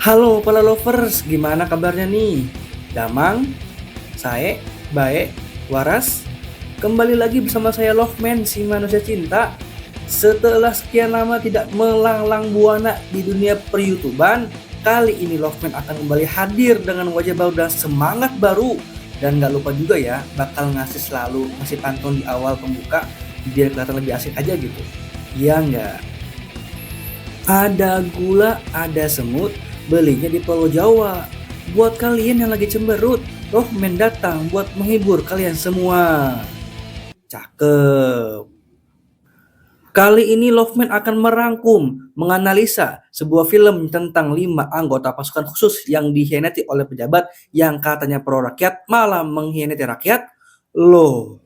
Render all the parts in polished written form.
Halo para lovers, gimana kabarnya nih? Damang, Sae, Bae, Waras. Kembali lagi bersama saya Loveman, si manusia cinta. Setelah sekian lama tidak melanglang buana di dunia per-YouTuban, kali ini Loveman akan kembali hadir dengan wajah baru dan semangat baru. Dan gak lupa juga ya, bakal ngasih pantun di awal pembuka, biar kelihatan lebih asik aja gitu. Iya nggak? Ada gula, ada semut, belinya di Pulau Jawa. Buat kalian yang lagi cemberut, Rohman datang buat menghibur kalian semua. Cakep. Kali ini Loveman akan merangkum, menganalisa sebuah film tentang 5 anggota pasukan khusus yang dikhianati oleh pejabat yang katanya pro rakyat malah mengkhianati rakyat. Loh,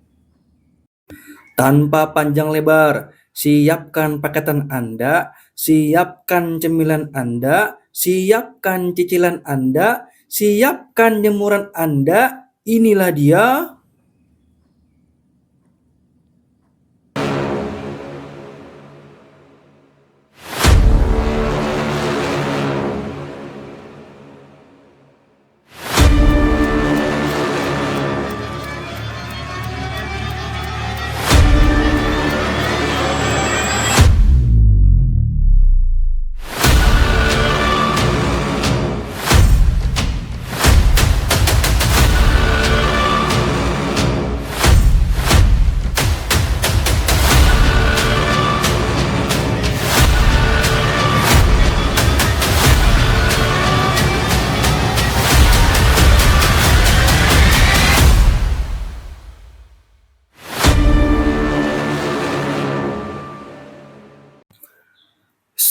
tanpa panjang lebar, siapkan paketan Anda, siapkan cemilan Anda, siapkan cicilan Anda, siapkan jemuran Anda. Inilah dia.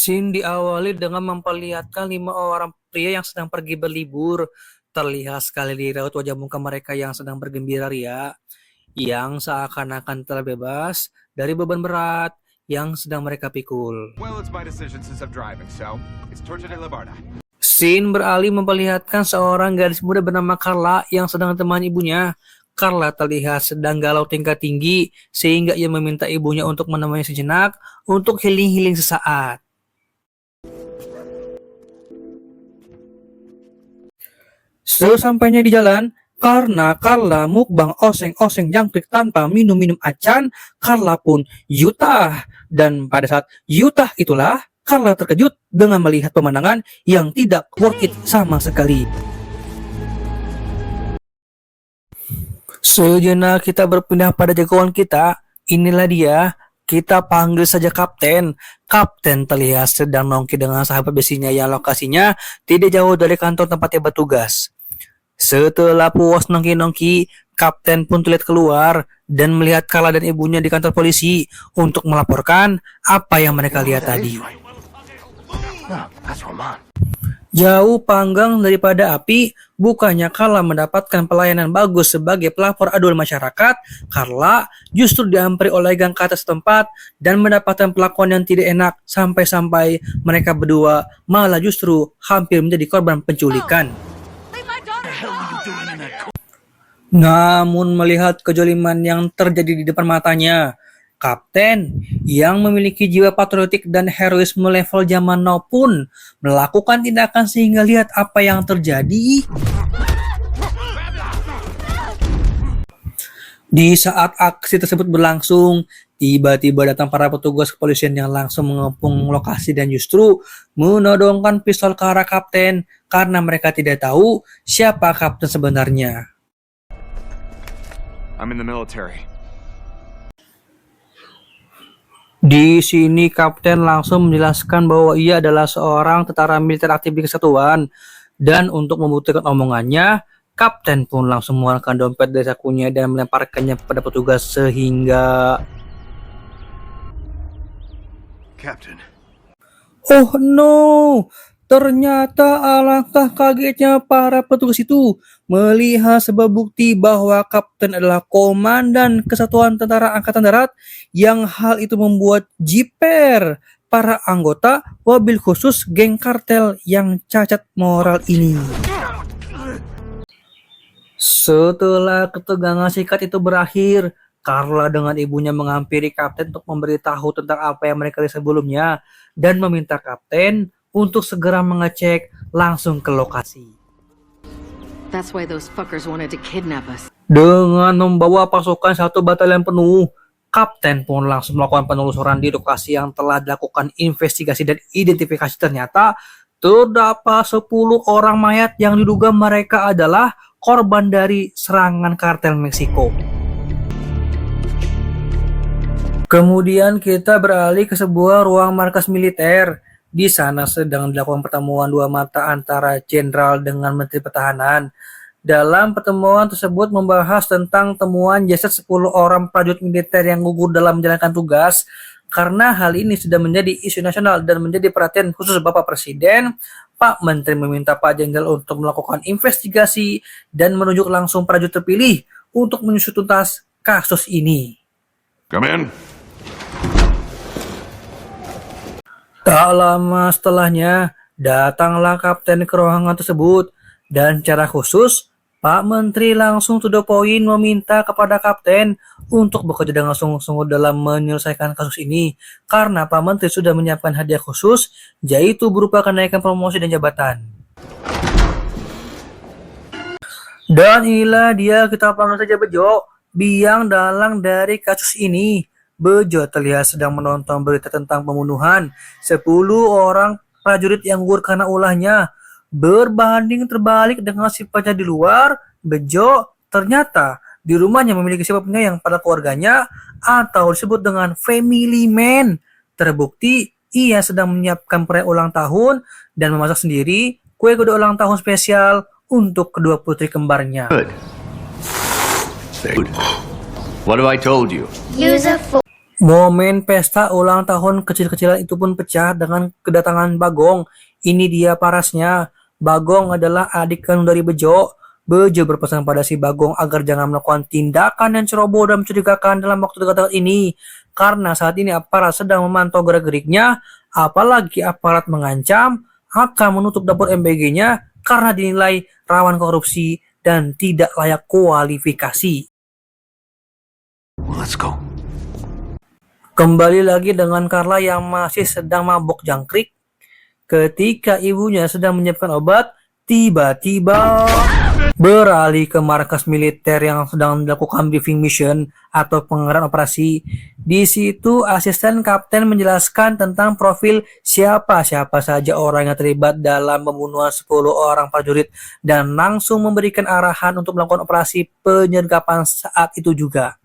Scene diawali dengan memperlihatkan 5 orang pria yang sedang pergi berlibur. Terlihat sekali di raut wajah muka mereka yang sedang bergembira ria, yang seakan-akan telah bebas dari beban berat yang sedang mereka pikul. Well, it's my decision since I'm driving, so it's Torta de la Barda. Scene beralih memperlihatkan seorang gadis muda bernama Carla yang sedang ditemani ibunya. Carla terlihat sedang galau tingkat tinggi sehingga ia meminta ibunya untuk menemani sejenak untuk healing-healing sesaat. Sesampainya di jalan, karena Carla mukbang oseng-oseng jangkrik tanpa minum-minum acan, Carla pun yutah. Dan pada saat yutah itulah, Carla terkejut dengan melihat pemandangan yang tidak worth it sama sekali. Sejenak kita berpindah pada jagoan kita. Inilah dia. Kita panggil saja Kapten. Kapten terlihat sedang nongki dengan sahabat besinya yang lokasinya tidak jauh dari kantor tempat ia bertugas. Setelah puas nongki-nongki, Kapten pun terlihat keluar dan melihat Carla dan ibunya di kantor polisi untuk melaporkan apa yang mereka lihat tadi. Jauh panggang daripada api, bukannya Carla mendapatkan pelayanan bagus sebagai pelapor aduan masyarakat, Carla justru dihampiri oleh gang kata setempat dan mendapatkan perlakuan yang tidak enak sampai-sampai mereka berdua malah justru hampir menjadi korban penculikan. Namun melihat kejoliman yang terjadi di depan matanya, Kapten yang memiliki jiwa patriotik dan heroisme level zaman now pun melakukan tindakan sehingga lihat apa yang terjadi. Di saat aksi tersebut berlangsung, tiba-tiba datang para petugas kepolisian yang langsung mengepung lokasi dan justru menodongkan pistol ke arah Kapten karena mereka tidak tahu siapa Kapten sebenarnya. I'm in the military. Di sini Kapten langsung menjelaskan bahwa ia adalah seorang tentara militer aktif di kesatuan. Dan untuk membuktikan omongannya, Kapten pun langsung mengeluarkan dompet dari sakunya dan melemparkannya pada petugas sehingga... Captain. Oh no! Ternyata alangkah kagetnya para petugas itu melihat sebuah bukti bahwa Kapten adalah komandan Kesatuan Tentara Angkatan Darat yang hal itu membuat jiper para anggota wabil khusus geng kartel yang cacat moral ini. Setelah ketegangan sikat itu berakhir, Carla dengan ibunya menghampiri Kapten untuk memberitahu tentang apa yang mereka lihat sebelumnya dan meminta Kapten untuk segera mengecek langsung ke lokasi. That's why those fuckers wanted to kidnap us. Dengan membawa pasukan 1 batalion penuh, Kapten pun langsung melakukan penelusuran di lokasi yang telah dilakukan investigasi dan identifikasi. Ternyata terdapat 10 orang mayat yang diduga mereka adalah korban dari serangan kartel Meksiko. Kemudian kita beralih ke sebuah ruang markas militer. Di sana sedang dilakukan pertemuan 2 mata antara jenderal dengan menteri pertahanan. Dalam pertemuan tersebut membahas tentang temuan jasad 10 orang prajurit militer yang gugur dalam menjalankan tugas. Karena hal ini sudah menjadi isu nasional dan menjadi perhatian khusus Bapak Presiden, Pak Menteri meminta Pak Jenderal untuk melakukan investigasi dan menunjuk langsung prajurit terpilih untuk menyusut tuntas kasus ini. Come in. Tak lama setelahnya, datanglah kapten ke ruangan tersebut dan secara khusus Pak Menteri langsung to the point meminta kepada kapten untuk bekerja dengan sungguh-sungguh dalam menyelesaikan kasus ini karena Pak Menteri sudah menyiapkan hadiah khusus yaitu berupa kenaikan promosi dan jabatan. Dan inilah dia, kita panggil saja Bejo, biang dalang dari kasus ini. Bejo terlihat sedang menonton berita tentang pembunuhan 10 orang prajurit yang gugur karena ulahnya. Berbanding terbalik dengan sifatnya di luar, Bejo ternyata di rumahnya memiliki sifat penyayang pada keluarganya atau disebut dengan family man. Terbukti ia sedang menyiapkan perayaan ulang tahun dan memasak sendiri kue ulang tahun spesial untuk kedua putri kembarnya. Good. What have I told you? Momen pesta ulang tahun kecil-kecilan itu pun pecah dengan kedatangan Bagong. Ini dia parasnya. Bagong adalah adik kandung dari Bejo. Bejo berpesan pada si Bagong agar jangan melakukan tindakan yang ceroboh dan mencurigakan dalam waktu dekat ini. Karena saat ini aparat sedang memantau gerak-geriknya, apalagi aparat mengancam akan menutup dapur MBG-nya karena dinilai rawan korupsi dan tidak layak kualifikasi. Let's go. Kembali lagi dengan Carla yang masih sedang mabok jangkrik. Ketika ibunya sedang menyiapkan obat, tiba-tiba beralih ke markas militer yang sedang dilakukan briefing mission atau pengarahan operasi. Di situ asisten kapten menjelaskan tentang profil siapa-siapa saja orang yang terlibat dalam pembunuhan 10 orang prajurit dan langsung memberikan arahan untuk melakukan operasi penyergapan saat itu juga.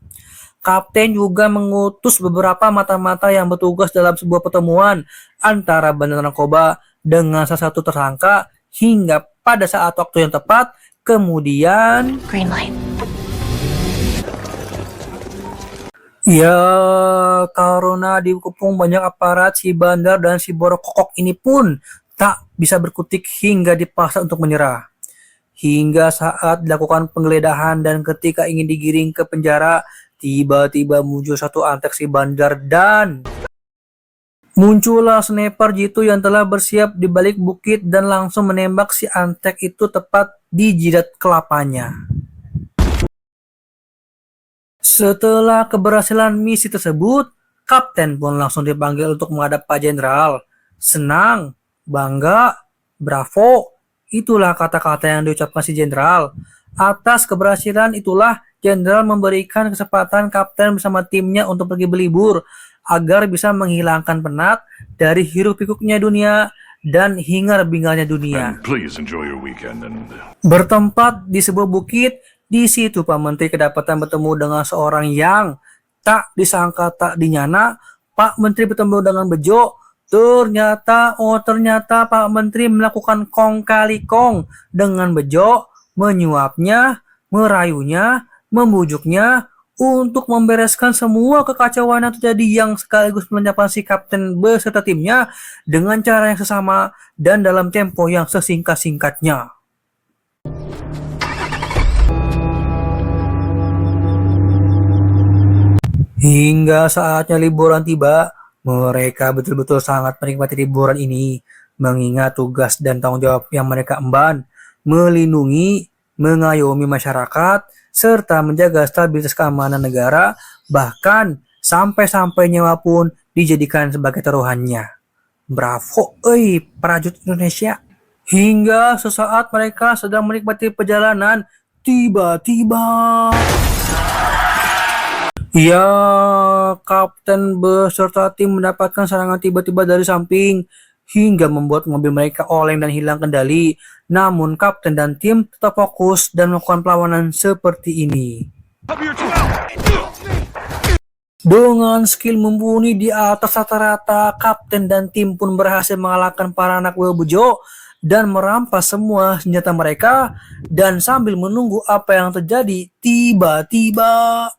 Kapten juga mengutus beberapa mata-mata yang bertugas dalam sebuah pertemuan antara bandar narkoba dengan salah satu tersangka hingga pada saat waktu yang tepat kemudian Green light. ya karena dikepung banyak aparat, si bandar dan si borok kokok ini pun tak bisa berkutik hingga dipaksa untuk menyerah. Hingga saat dilakukan penggeledahan dan ketika ingin digiring ke penjara, tiba-tiba muncul satu antek si bandar dan muncullah sniper jitu yang telah bersiap di balik bukit dan langsung menembak si antek itu tepat di jidat kelapanya. Setelah keberhasilan misi tersebut, kapten pun langsung dipanggil untuk menghadap Pak Jenderal. Senang, bangga, bravo, itulah kata-kata yang diucapkan si jenderal. Atas keberhasilan itulah jenderal memberikan kesempatan kapten bersama timnya untuk pergi berlibur agar bisa menghilangkan penat dari hiruk-pikuknya dunia dan hingar-bingarnya dunia. And please enjoy your weekend and Bertempat di sebuah bukit, di situ Pak Menteri kedapatan bertemu dengan seorang yang tak disangka tak dinyana. Pak Menteri bertemu dengan Bejo. Ternyata Pak Menteri melakukan kong kali kong dengan Bejo, menyuapnya, merayunya, membujuknya untuk membereskan semua kekacauan yang terjadi yang sekaligus melenyapkan si kapten beserta timnya dengan cara yang sesama dan dalam tempo yang sesingkat-singkatnya. Hingga saatnya liburan tiba, mereka betul-betul sangat menikmati liburan ini, mengingat tugas dan tanggung jawab yang mereka emban, melindungi, mengayomi masyarakat, serta menjaga stabilitas keamanan negara, bahkan sampai-sampai nyawa pun dijadikan sebagai taruhannya. Bravo, prajurit Indonesia. Hingga sesaat mereka sedang menikmati perjalanan, tiba-tiba ya, Kapten beserta tim mendapatkan serangan tiba-tiba dari samping hingga membuat mobil mereka oleng dan hilang kendali. Namun Kapten dan tim tetap fokus dan melakukan perlawanan seperti ini. Dengan skill mumpuni di atas rata-rata, Kapten dan tim pun berhasil mengalahkan para anak buah Bejo dan merampas semua senjata mereka. Dan sambil menunggu apa yang terjadi, tiba-tiba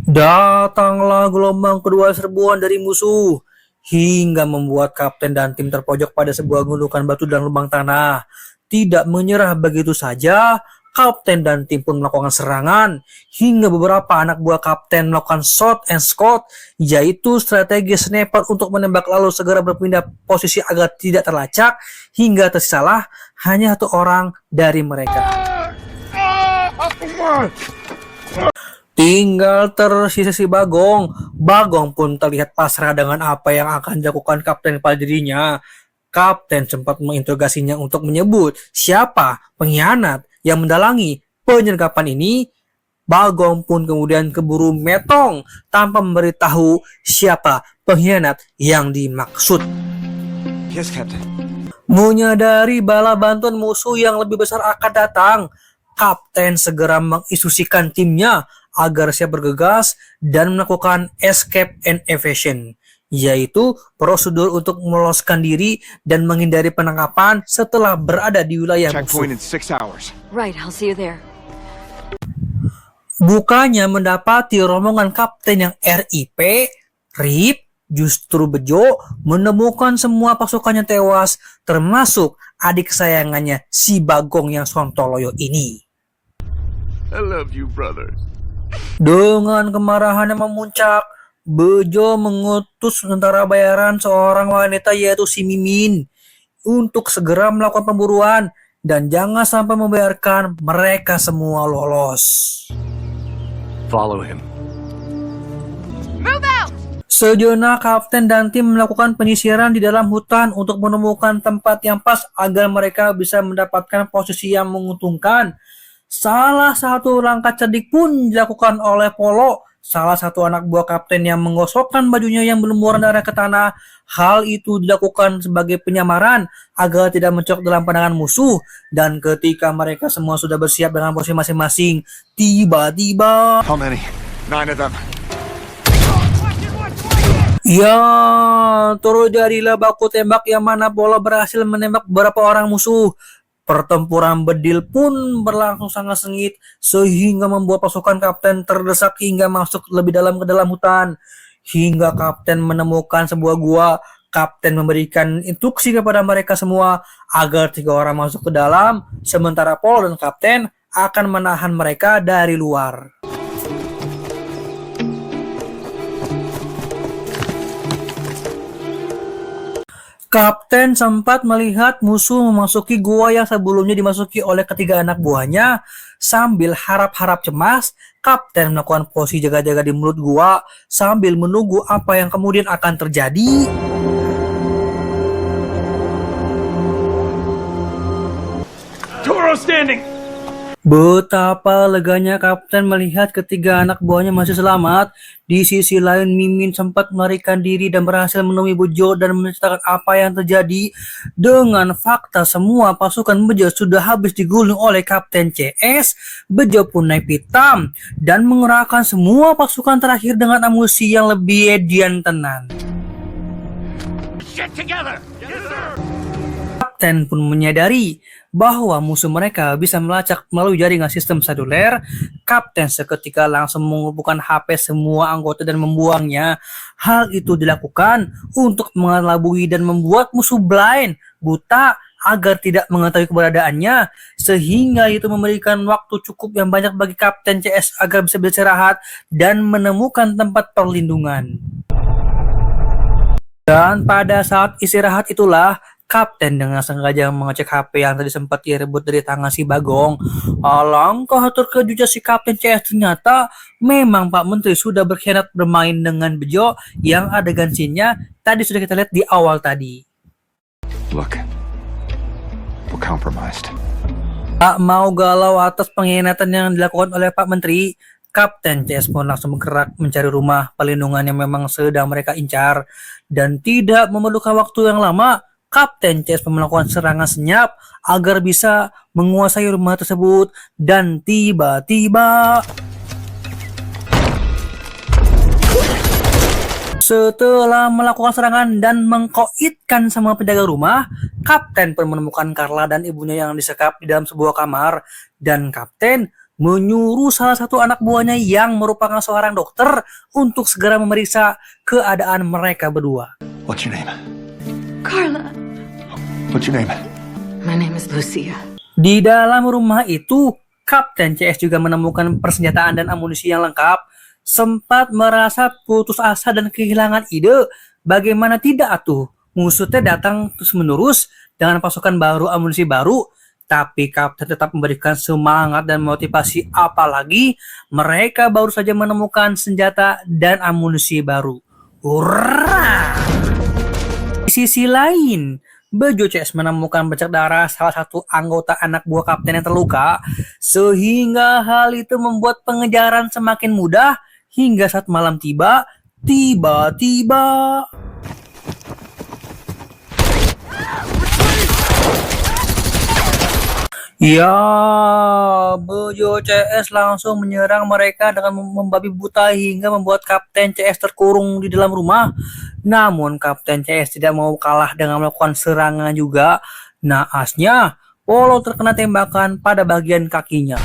datanglah gelombang kedua serbuan dari musuh hingga membuat Kapten dan tim terpojok pada sebuah gundukan batu dan lubang tanah. Tidak menyerah begitu saja, Kapten dan tim pun melakukan serangan hingga beberapa anak buah Kapten melakukan shot and scout, yaitu strategi sniper untuk menembak lalu segera berpindah posisi agar tidak terlacak hingga tersisalah hanya satu orang dari mereka. Tinggal tersisa si Bagong. Bagong pun terlihat pasrah dengan apa yang akan dilakukan Kapten pada dirinya. Kapten sempat menginterogasinya untuk menyebut siapa pengkhianat yang mendalangi penyergapan ini. Bagong pun kemudian keburu metong tanpa memberitahu siapa pengkhianat yang dimaksud. Yes, Captain. Menyadari bala bantuan musuh yang lebih besar akan datang, Kapten segera menginstruksikan timnya agar siap bergegas dan melakukan escape and evasion, yaitu prosedur untuk meloloskan diri dan menghindari penangkapan setelah berada di wilayah musuh. Checkpoint in 6 hours. Right, I'll see you there. Bukannya mendapati rombongan Kapten yang RIP, justru Bejo menemukan semua pasukannya tewas, termasuk adik kesayangannya si Bagong yang sontoloyo ini. I love you, brother. Dengan kemarahan yang memuncak, Bejo mengutus tentara bayaran seorang wanita yaitu si Mimin untuk segera melakukan pemburuan dan jangan sampai membiarkan mereka semua lolos. Follow him. Sejenak Kapten dan tim melakukan penyisiran di dalam hutan untuk menemukan tempat yang pas agar mereka bisa mendapatkan posisi yang menguntungkan. Salah satu langkah cerdik pun dilakukan oleh Polo, salah satu anak buah Kapten yang menggosokkan bajunya yang belum berdarah ke tanah. Hal itu dilakukan sebagai penyamaran agar tidak mencok dalam pandangan musuh. Dan ketika mereka semua sudah bersiap dengan posisi masing-masing, tiba-tiba How many? 9 of them. ya, terjadilah baku tembak yang mana Polo berhasil menembak beberapa orang musuh. Pertempuran bedil pun berlangsung sangat sengit sehingga membuat pasukan Kapten terdesak hingga masuk lebih dalam ke dalam hutan. Hingga Kapten menemukan sebuah gua, Kapten memberikan instruksi kepada mereka semua agar 3 orang masuk ke dalam, sementara Polo dan Kapten akan menahan mereka dari luar. Kapten sempat melihat musuh memasuki gua yang sebelumnya dimasuki oleh ketiga anak buahnya. Sambil harap-harap cemas, Kapten melakukan posisi jaga-jaga di mulut gua sambil menunggu apa yang kemudian akan terjadi. Toro standing! Betapa leganya Kapten melihat ketiga anak buahnya masih selamat. Di sisi lain, Mimin sempat melarikan diri dan berhasil menemui Bejo dan menceritakan apa yang terjadi. Dengan fakta semua pasukan Bejo sudah habis digulung oleh Kapten CS, Bejo pun naik pitam dan mengerahkan semua pasukan terakhir dengan amunisi yang lebih edian tenan. Get together! Yes, sir! Kapten pun menyadari bahwa musuh mereka bisa melacak melalui jaringan sistem seluler. Kapten seketika langsung mengumpulkan HP semua anggota dan membuangnya. Hal itu dilakukan untuk mengelabui dan membuat musuh blind, buta, agar tidak mengetahui keberadaannya, sehingga itu memberikan waktu cukup yang banyak bagi Kapten CS agar bisa beristirahat dan menemukan tempat perlindungan. Dan pada saat istirahat itulah Kapten dengan sengaja mengecek HP yang tadi sempat direbut dari tangan si Bagong. Alangkah terkejutnya si Kapten CS, ternyata memang Pak Menteri sudah berkhianat bermain dengan Bejo yang adegan scene-nya tadi sudah kita lihat di awal tadi. Look, we're compromised. Tak mau galau atas pengkhianatan yang dilakukan oleh Pak Menteri, Kapten CS pun langsung bergerak mencari rumah pelindungan yang memang sedang mereka incar. Dan tidak memerlukan waktu yang lama, Kapten CS pun melakukan serangan senyap agar bisa menguasai rumah tersebut. Dan tiba-tiba setelah melakukan serangan dan mengkoitkan sama penjaga rumah, Kapten pun menemukan Carla dan ibunya yang disekap di dalam sebuah kamar. Dan Kapten menyuruh salah satu anak buahnya yang merupakan seorang dokter untuk segera memeriksa keadaan mereka berdua. What's your name? Carla. What's your name? My name is Lucia. Di dalam rumah itu, Kapten CS juga menemukan persenjataan dan amunisi yang lengkap. Sempat merasa putus asa dan kehilangan ide, bagaimana tidak atuh musuhnya datang terus menerus dengan pasukan baru, amunisi baru. Tapi Kapten tetap memberikan semangat dan motivasi, apalagi mereka baru saja menemukan senjata dan amunisi baru. Hurrah! Di sisi lain, Bejo CS menemukan bercak darah salah satu anggota anak buah Kapten yang terluka, sehingga hal itu membuat pengejaran semakin mudah hingga saat malam tiba, tiba-tiba ya, Bejo CS langsung menyerang mereka dengan membabi buta hingga membuat Kapten CS terkurung di dalam rumah. Namun Kapten CS tidak mau kalah dengan melakukan serangan juga. Naasnya, Polo terkena tembakan pada bagian kakinya.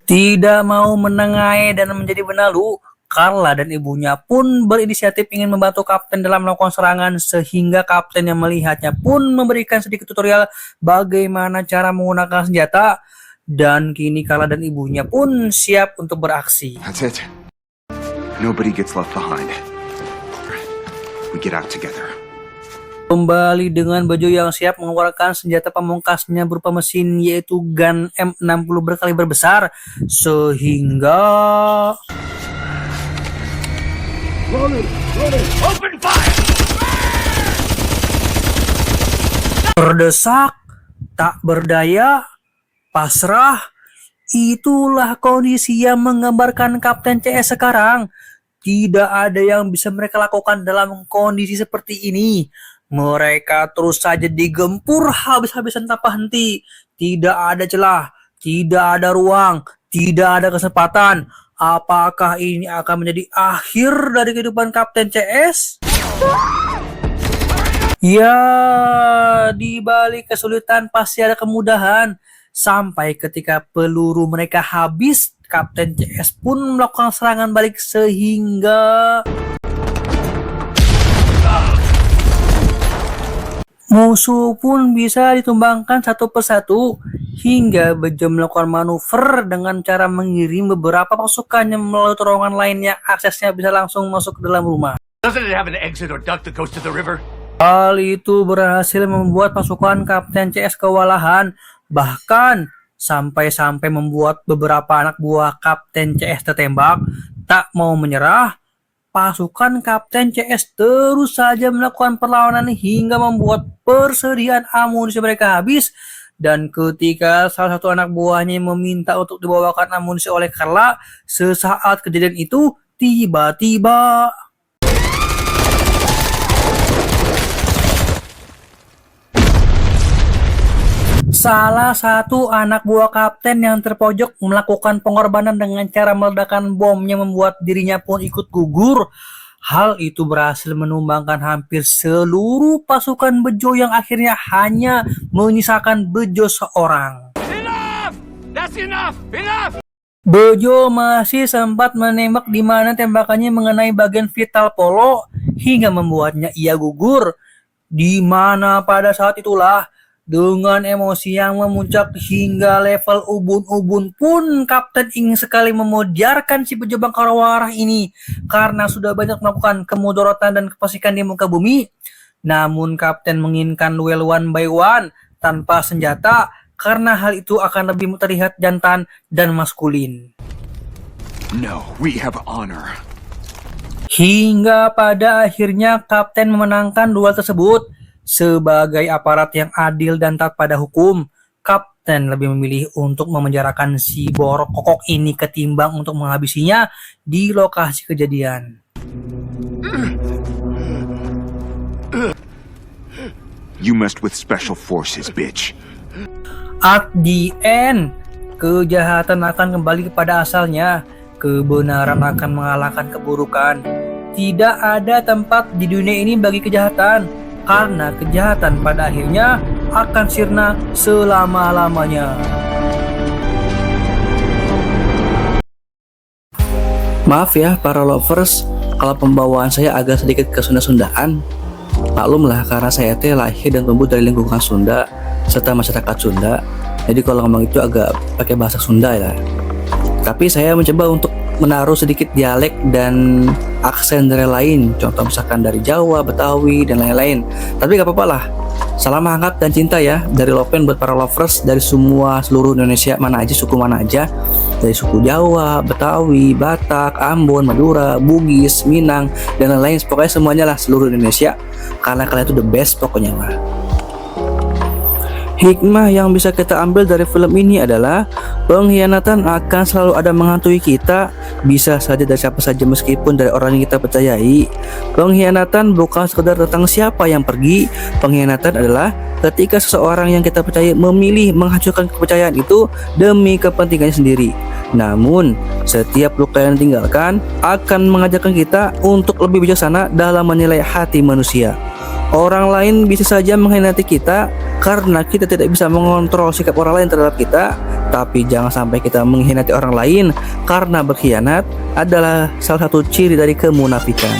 Tidak mau menengahi dan menjadi benalu, Carla dan ibunya pun berinisiatif ingin membantu Kapten dalam melakukan serangan, sehingga Kapten yang melihatnya pun memberikan sedikit tutorial bagaimana cara menggunakan senjata. Dan kini Carla dan ibunya pun siap untuk beraksi. That's it. Nobody gets left behind. We get out together. Kembali dengan Bejo yang siap mengeluarkan senjata pamungkasnya berupa mesin, yaitu gun M60 berkaliber besar, sehingga Open fire! terdesak, tak berdaya, pasrah. Itulah kondisi yang menggambarkan Kapten CS sekarang. Tidak ada yang bisa mereka lakukan dalam kondisi seperti ini. Mereka terus saja digempur habis-habisan tanpa henti. Tidak ada celah, tidak ada ruang, tidak ada kesempatan. Apakah ini akan menjadi akhir dari kehidupan Kapten CS? Ya, di balik kesulitan pasti ada kemudahan. Sampai ketika peluru mereka habis, Kapten CS pun melakukan serangan balik sehingga musuh pun bisa ditumbangkan satu persatu, hingga Bejo melakukan manuver dengan cara mengirim beberapa pasukannya melalui terowongan lainnya, aksesnya bisa langsung masuk ke dalam rumah. Doesn't it have an exit or duct that goes to the river? Hal itu berhasil membuat pasukan Kapten CS kewalahan, bahkan sampai-sampai membuat beberapa anak buah Kapten CS tertembak. Tak mau menyerah, pasukan Kapten CS terus saja melakukan perlawanan hingga membuat persediaan amunisi mereka habis. Dan ketika salah satu anak buahnya meminta untuk dibawakan amunisi oleh Carla, sesaat kejadian itu tiba-tiba salah satu anak buah Kapten yang terpojok melakukan pengorbanan dengan cara meledakkan bom yang membuat dirinya pun ikut gugur. Hal itu berhasil menumbangkan hampir seluruh pasukan Bejo yang akhirnya hanya menyisakan Bejo seorang. Enough! That's enough! Enough! Bejo masih sempat menembak di mana tembakannya mengenai bagian vital Polo hingga membuatnya ia gugur. Di mana pada saat itulah, dengan emosi yang memuncak hingga level ubun-ubun pun, Kapten ingin sekali memujarkan si Bejo Bangkarawara ini karena sudah banyak melakukan kemudorotan dan kefasikan di muka bumi. Namun kapten menginginkan duel one by one tanpa senjata karena hal itu akan lebih terlihat jantan dan maskulin. No, we have honor. Hingga pada akhirnya kapten memenangkan duel tersebut. Sebagai aparat yang adil dan taat pada hukum, kapten lebih memilih untuk memenjarakan si borok kokok ini ketimbang untuk menghabisinya di lokasi kejadian. You messed with special forces, bitch. At the end, kejahatan akan kembali kepada asalnya. Kebenaran akan mengalahkan keburukan. Tidak ada tempat di dunia ini bagi kejahatan, karena kejahatan pada akhirnya akan sirna selama-lamanya. Maaf ya para lovers, kalau pembawaan saya agak sedikit kesunda-sundaan. Maklumlah karena saya lahir dan tumbuh dari lingkungan Sunda serta masyarakat Sunda. Jadi kalau ngomong itu agak pakai bahasa Sunda ya. Tapi saya mencoba untuk menaruh sedikit dialek dan aksen dari lain. Contoh misalkan dari Jawa, Betawi, dan lain-lain. Tapi gak apa-apa lah. Salam hangat dan cinta ya dari Loven buat para lovers dari seluruh Indonesia, mana aja, suku mana aja. Dari suku Jawa, Betawi, Batak, Ambon, Madura, Bugis, Minang, dan lain-lain. Pokoknya semuanya lah seluruh Indonesia. Karena kalian itu the best pokoknya lah. Hikmah yang bisa kita ambil dari film ini adalah pengkhianatan akan selalu ada menghantui kita, bisa saja dari siapa saja meskipun dari orang yang kita percayai. Pengkhianatan bukan sekedar tentang siapa yang pergi, pengkhianatan adalah ketika seseorang yang kita percaya memilih menghancurkan kepercayaan itu demi kepentingannya sendiri. Namun, setiap luka yang ditinggalkan akan mengajarkan kita untuk lebih bijaksana dalam menilai hati manusia. Orang lain bisa saja mengkhianati kita karena kita tidak bisa mengontrol sikap orang lain terhadap kita. Tapi jangan sampai kita mengkhianati orang lain, karena berkhianat adalah salah satu ciri dari kemunafikan.